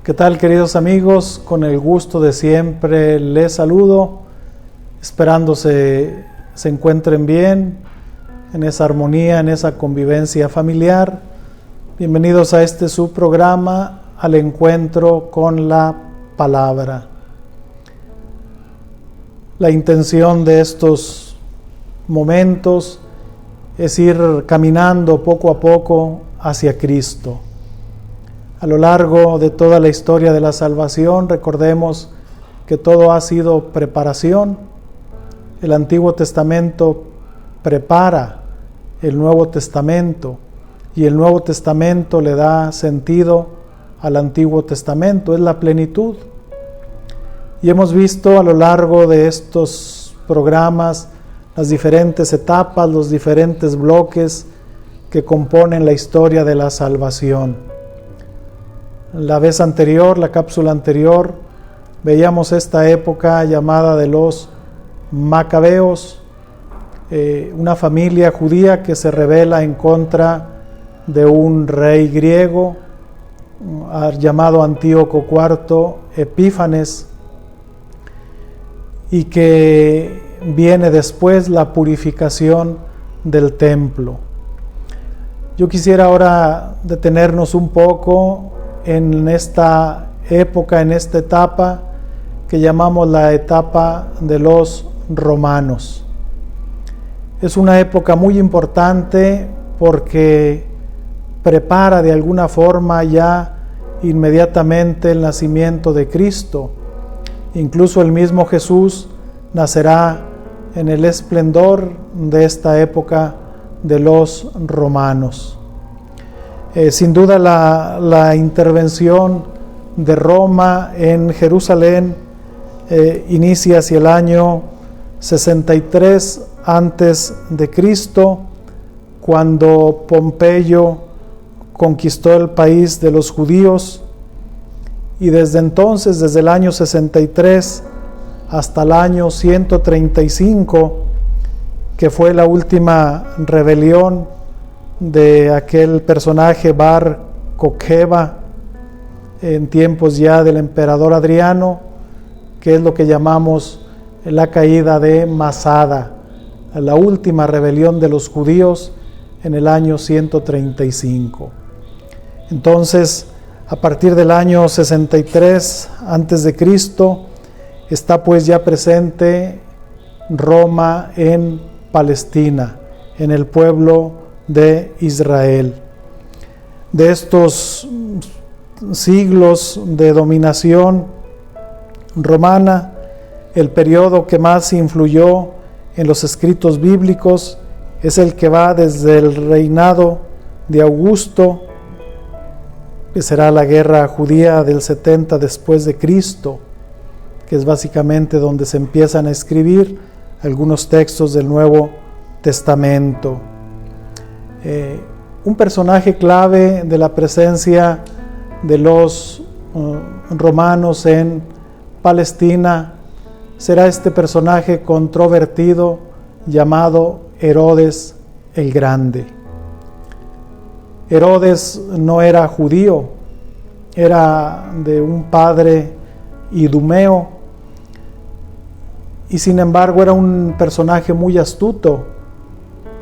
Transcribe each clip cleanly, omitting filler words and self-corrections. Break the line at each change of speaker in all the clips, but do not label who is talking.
¿Qué tal, queridos amigos? Con el gusto de siempre les saludo, esperando se encuentren bien, en esa armonía, en esa convivencia familiar. Bienvenidos a este su programa, Al Encuentro con la Palabra. La intención de estos momentos es ir caminando poco a poco hacia Cristo. A lo largo de toda la historia de la salvación, recordemos que todo ha sido preparación. El Antiguo Testamento prepara el Nuevo Testamento y el Nuevo Testamento le da sentido al Antiguo Testamento, es la plenitud. Y hemos visto a lo largo de estos programas las diferentes etapas, los diferentes bloques que componen la historia de la salvación. La vez anterior, la cápsula anterior, veíamos esta época llamada de los Macabeos, una familia judía que se rebela en contra de un rey griego llamado Antíoco IV Epífanes, y que viene después la purificación del templo. Yo quisiera ahora detenernos un poco en esta época, en esta etapa que llamamos la etapa de los romanos. Es una época muy importante porque prepara de alguna forma ya inmediatamente el nacimiento de Cristo. Incluso el mismo Jesús nacerá en el esplendor de esta época de los romanos. Sin duda la intervención de Roma en Jerusalén inicia hacia el año 63 antes de Cristo, cuando Pompeyo conquistó el país de los judíos, y desde entonces, desde el año 63 hasta el año 135, que fue la última rebelión de aquel personaje Bar Kokheba en tiempos ya del emperador Adriano, que es lo que llamamos la caída de Masada, la última rebelión de los judíos en el año 135. Entonces, a partir del año 63 antes de Cristo, está pues ya presente Roma en Palestina, en el pueblo de Israel. De estos siglos de dominación romana, el periodo que más influyó en los escritos bíblicos es el que va desde el reinado de Augusto, que será la guerra judía del 70 después de Cristo, que es básicamente donde se empiezan a escribir algunos textos del Nuevo Testamento. Un personaje clave de la presencia de los romanos en Palestina será este personaje controvertido llamado Herodes el Grande. Herodes no era judío, era de un padre idumeo, y sin embargo era un personaje muy astuto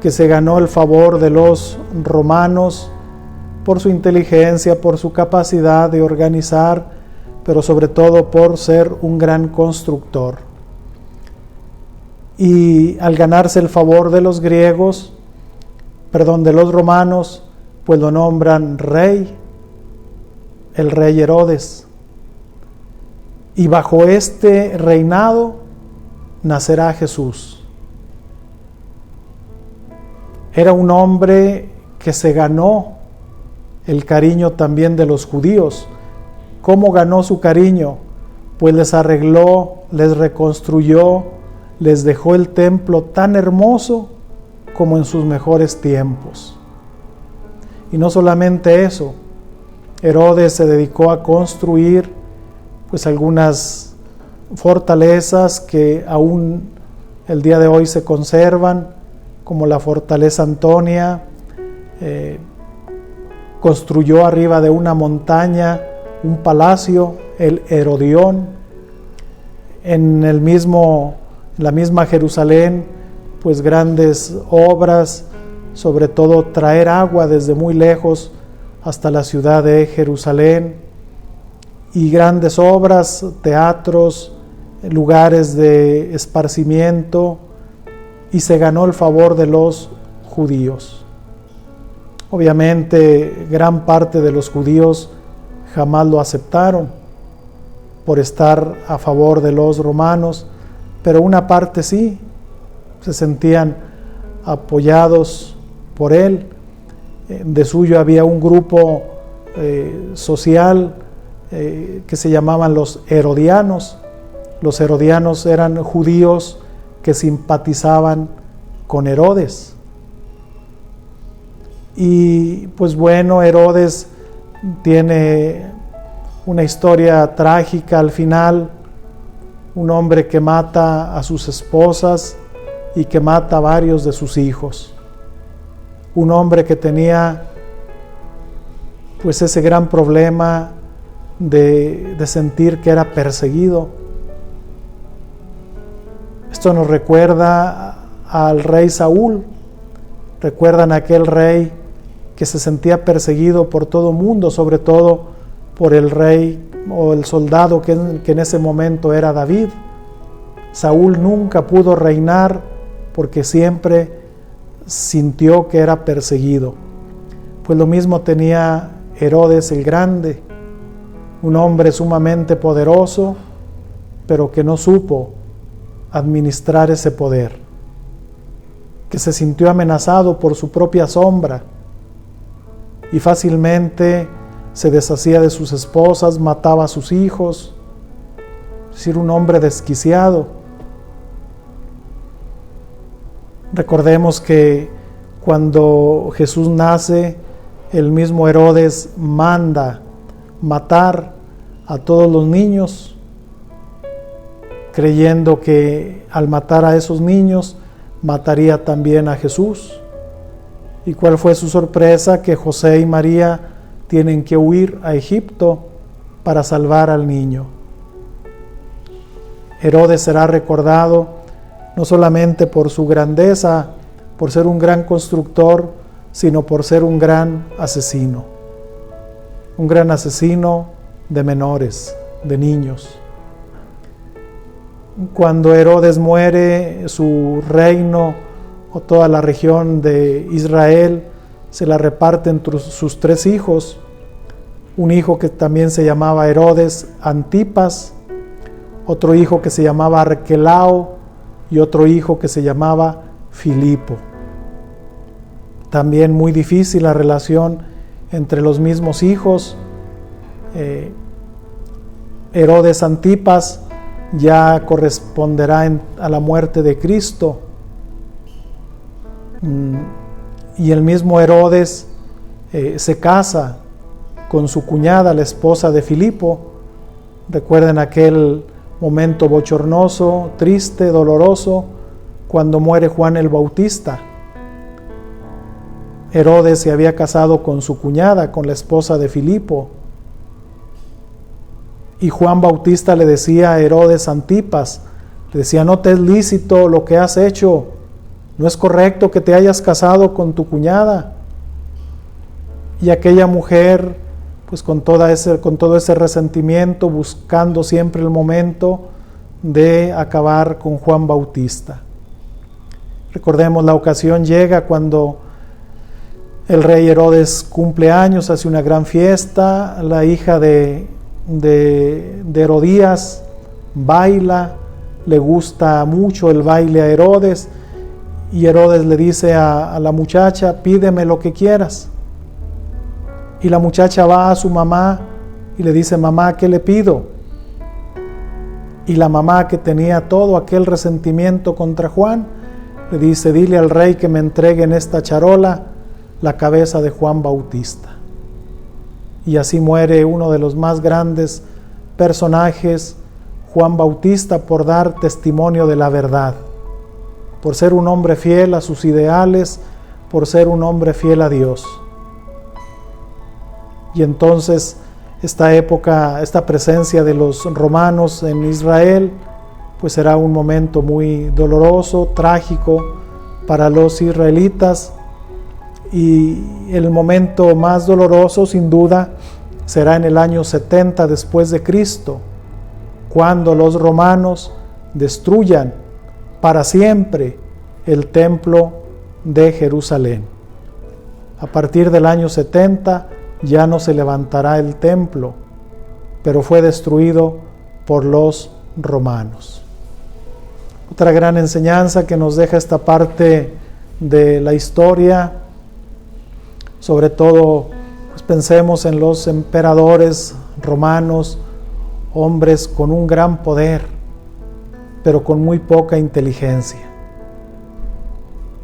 que se ganó el favor de los romanos por su inteligencia, por su capacidad de organizar, pero sobre todo por ser un gran constructor. Y al ganarse el favor de los de los romanos, pues lo nombran rey, el rey Herodes. Y bajo este reinado nacerá Jesús. Era un hombre que se ganó el cariño también de los judíos. ¿Cómo ganó su cariño? Pues les arregló, les reconstruyó, les dejó el templo tan hermoso como en sus mejores tiempos. Y no solamente eso, Herodes se dedicó a construir pues algunas fortalezas que aún el día de hoy se conservan, como la fortaleza Antonia. Construyó arriba de una montaña un palacio, el Herodión. En la misma Jerusalén, pues grandes obras, sobre todo traer agua desde muy lejos hasta la ciudad de Jerusalén, y grandes obras, teatros, lugares de esparcimiento, y se ganó el favor de los judíos. Obviamente, gran parte de los judíos jamás lo aceptaron por estar a favor de los romanos, pero una parte sí, se sentían apoyados por él. De suyo había un grupo social que se llamaban los herodianos. Los herodianos eran judíos que simpatizaban con Herodes. Y pues bueno, Herodes tiene una historia trágica al final, un hombre que mata a sus esposas y que mata a varios de sus hijos. Un hombre que tenía pues ese gran problema de sentir que era perseguido. Esto nos recuerda al rey Saúl. Recuerdan a aquel rey que se sentía perseguido por todo mundo, sobre todo por el rey o el soldado que en ese momento era David. Saúl nunca pudo reinar porque siempre sintió que era perseguido. Pues lo mismo tenía Herodes el Grande, un hombre sumamente poderoso, pero que no supo administrar ese poder, que se sintió amenazado por su propia sombra y fácilmente se deshacía de sus esposas, mataba a sus hijos, es decir, un hombre desquiciado. Recordemos que cuando Jesús nace, el mismo Herodes manda matar a todos los niños, creyendo que al matar a esos niños mataría también a Jesús. ¿Y cuál fue su sorpresa? Que José y María tienen que huir a Egipto para salvar al niño. Herodes será recordado no solamente por su grandeza, por ser un gran constructor, sino por ser un gran asesino de menores, de niños. Cuando Herodes muere, su reino o toda la región de Israel se la reparte entre sus 3 hijos, un hijo que también se llamaba Herodes Antipas, otro hijo que se llamaba Arquelao y otro hijo que se llamaba Filipo. También muy difícil la relación entre los mismos hijos. Herodes Antipas ya corresponderá a la muerte de Cristo. Y el mismo Herodes se casa con su cuñada, la esposa de Filipo. Recuerden aquel momento bochornoso, triste, doloroso, cuando muere Juan el Bautista. Herodes se había casado con su cuñada, con la esposa de Filipo. Y Juan Bautista le decía a Herodes Antipas, le decía: no te es lícito lo que has hecho, no es correcto que te hayas casado con tu cuñada. Y aquella mujer, pues con todo ese resentimiento, buscando siempre el momento de acabar con Juan Bautista. Recordemos, la ocasión llega cuando el rey Herodes cumple años, hace una gran fiesta, la hija de Herodías baila, le gusta mucho el baile a Herodes, y Herodes le dice a la muchacha: pídeme lo que quieras. Y la muchacha va a su mamá y le dice: mamá, ¿qué le pido? Y la mamá, que tenía todo aquel resentimiento contra Juan, le dice: dile al rey que me entregue en esta charola la cabeza de Juan Bautista. Y así muere uno de los más grandes personajes, Juan Bautista, por dar testimonio de la verdad, por ser un hombre fiel a sus ideales, por ser un hombre fiel a Dios. Y entonces esta época, esta presencia de los romanos en Israel, pues será un momento muy doloroso, trágico para los israelitas, y el momento más doloroso sin duda será en el año 70 después de Cristo, cuando los romanos destruyan para siempre el templo de Jerusalén. A partir del año 70 ya no se levantará el templo, pero fue destruido por los romanos. Otra gran enseñanza que nos deja esta parte de la historia, sobre todo pues pensemos en los emperadores romanos, hombres con un gran poder, pero con muy poca inteligencia.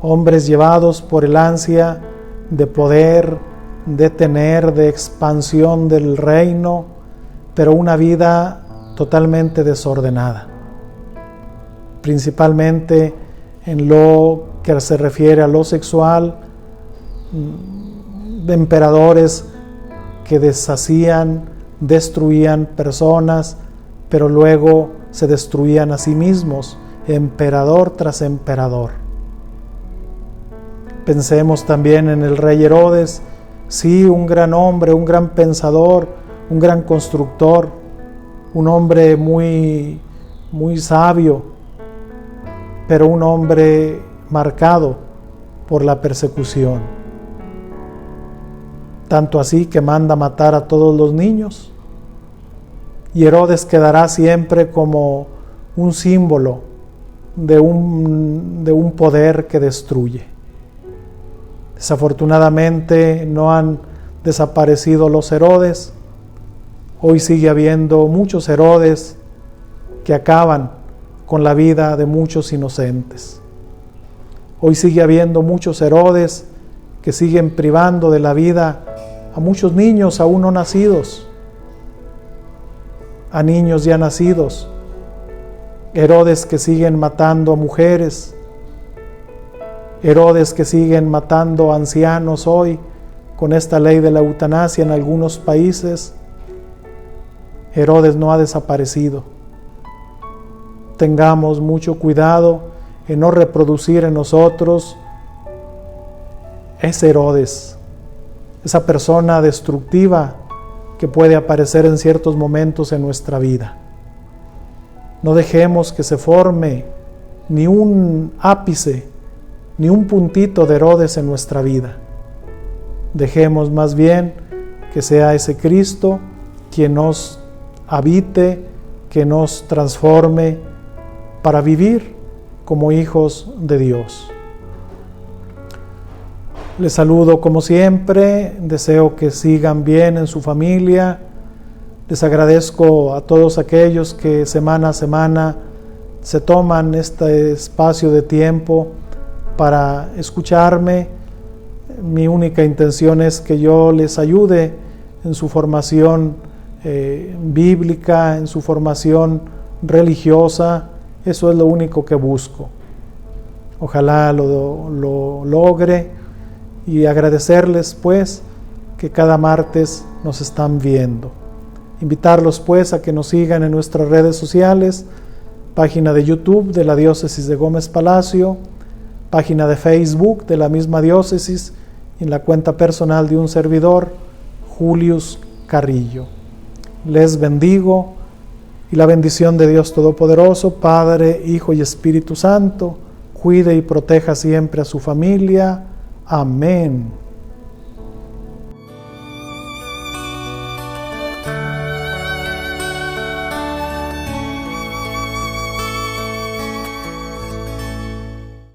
Hombres llevados por el ansia de poder, de tener, de expansión del reino, pero una vida totalmente desordenada. Principalmente en lo que se refiere a lo sexual, de emperadores que deshacían, destruían personas, pero luego se destruían a sí mismos, emperador tras emperador. Pensemos también en el rey Herodes, sí, un gran hombre, un gran pensador, un gran constructor, un hombre muy sabio, pero un hombre marcado por la persecución. Tanto así que manda matar a todos los niños. Y Herodes quedará siempre como un símbolo de un poder que destruye. Desafortunadamente no han desaparecido los Herodes. Hoy sigue habiendo muchos Herodes que acaban con la vida de muchos inocentes. Hoy sigue habiendo muchos Herodes que siguen privando de la vida a muchos niños aún no nacidos, a niños ya nacidos, Herodes que siguen matando a mujeres, Herodes que siguen matando a ancianos hoy con esta ley de la eutanasia en algunos países. Herodes no ha desaparecido. Tengamos mucho cuidado en no reproducir en nosotros ese Herodes, esa persona destructiva que puede aparecer en ciertos momentos en nuestra vida. No dejemos que se forme ni un ápice, ni un puntito de Herodes en nuestra vida. Dejemos más bien que sea ese Cristo quien nos habite, que nos transforme para vivir como hijos de Dios. Les saludo como siempre, deseo que sigan bien en su familia. Les agradezco a todos aquellos que semana a semana se toman este espacio de tiempo para escucharme. Mi única intención es que yo les ayude en su formación bíblica, en su formación religiosa. Eso es lo único que busco. Ojalá lo logre, y agradecerles pues que cada martes nos están viendo. Invitarlos pues a que nos sigan en nuestras redes sociales, página de YouTube de la Diócesis de Gómez Palacio, página de Facebook de la misma diócesis, y en la cuenta personal de un servidor, Julius Carrillo. Les bendigo, y la bendición de Dios Todopoderoso, Padre, Hijo y Espíritu Santo, cuide y proteja siempre a su familia. Amén.